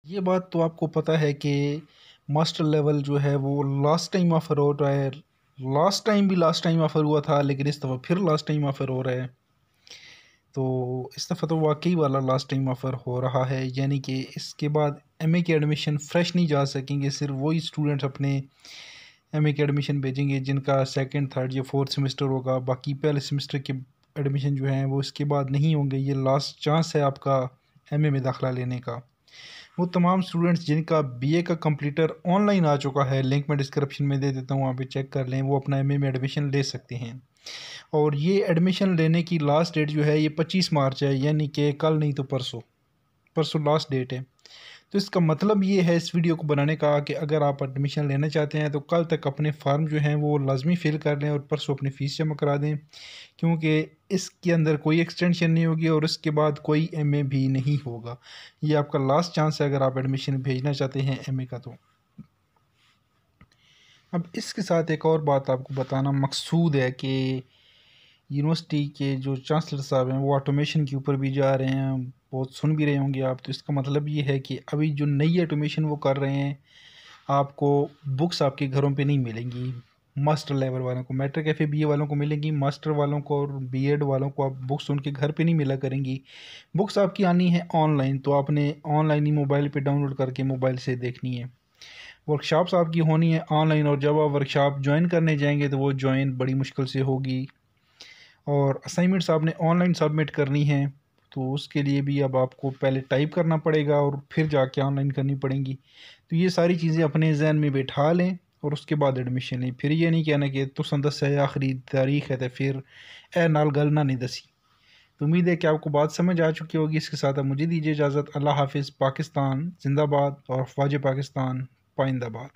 ये बात तो आपको पता है कि मास्टर लेवल जो है वो लास्ट टाइम ऑफ़र हो रहा है। लास्ट टाइम भी लास्ट टाइम ऑफ़र हुआ था, लेकिन इस दफ़ा फिर लास्ट टाइम ऑफ़र हो रहा है। तो इस दफ़ा तो वाक़ई वाला लास्ट टाइम ऑफ़र हो रहा है, यानी कि इसके बाद एमए की एडमिशन फ्रेश नहीं जा सकेंगे। सिर्फ़ वही स्टूडेंट्स अपने एमए की एडमिशन भेजेंगे जिनका सेकंड, थर्ड या फोर्थ सेमेस्टर होगा। बाकी पहले सेमेस्टर के एडमिशन जो हैं वो इसके बाद नहीं होंगे। ये लास्ट चांस है आपका एमए में दाखिला लेने का। वो तमाम स्टूडेंट्स जिनका बीए का कंप्लीटर ऑनलाइन आ चुका है, लिंक मैं डिस्क्रिप्शन में दे देता हूँ, वहाँ पे चेक कर लें, वो अपना एमए में एडमिशन ले सकते हैं। और ये एडमिशन लेने की लास्ट डेट जो है ये 25 मार्च है, यानी कि कल नहीं तो परसों। परसों लास्ट डेट है। तो इसका मतलब ये है इस वीडियो को बनाने का कि अगर आप एडमिशन लेना चाहते हैं तो कल तक अपने फॉर्म जो हैं वो लाजमी फ़िल कर लें और परसों अपनी फ़ीस जमा करा दें, क्योंकि इसके अंदर कोई एक्सटेंशन नहीं होगी और उसके बाद कोई एमए भी नहीं होगा। ये आपका लास्ट चांस है अगर आप एडमिशन भेजना चाहते हैं एमए का तो। अब इसके साथ एक और बात आपको बताना मकसूद है कि यूनिवर्सिटी के जो चांसलर साहब हैं वो ऑटोमेशन के ऊपर भी जा रहे हैं। बहुत सुन भी रहे होंगे आप। तो इसका मतलब ये है कि अभी जो नई ऑटोमेशन वो कर रहे हैं, आपको बुक्स आपके घरों पे नहीं मिलेंगी। मास्टर लेवल वालों को, मैट्रिक एफ ए बी ए वालों को मिलेंगी, मास्टर वालों को और बीएड वालों को आप बुक्स उनके घर पे नहीं मिला करेंगी। बुक्स आपकी आनी है ऑनलाइन, तो आपने ऑनलाइन ही मोबाइल पे डाउनलोड करके मोबाइल से देखनी है। वर्कशॉप्स आपकी होनी है ऑनलाइन, और जब आप वर्कशॉप ज्वाइन करने जाएंगे तो वो ज्वाइन बड़ी मुश्किल से होगी। और असाइनमेंट्स आपने ऑनलाइन सबमिट करनी है, तो उसके लिए भी अब आपको पहले टाइप करना पड़ेगा और फिर जाके ऑनलाइन करनी पड़ेंगी। तो ये सारी चीज़ें अपने जहन में बैठा लें और उसके बाद एडमिशन लें। फिर ये नहीं कहना कि तुसन दस है आखिरी तारीख है तो फिर ए नाल गल ना नहीं दसी। तो उम्मीद है कि आपको बात समझ आ चुकी होगी। इसके साथ अब मुझे दीजिए इजाज़त। अल्लाह हाफिज़। पाकिस्तान जिंदाबाद और ख्वाजा पाकिस्तान पाइंदाबाद।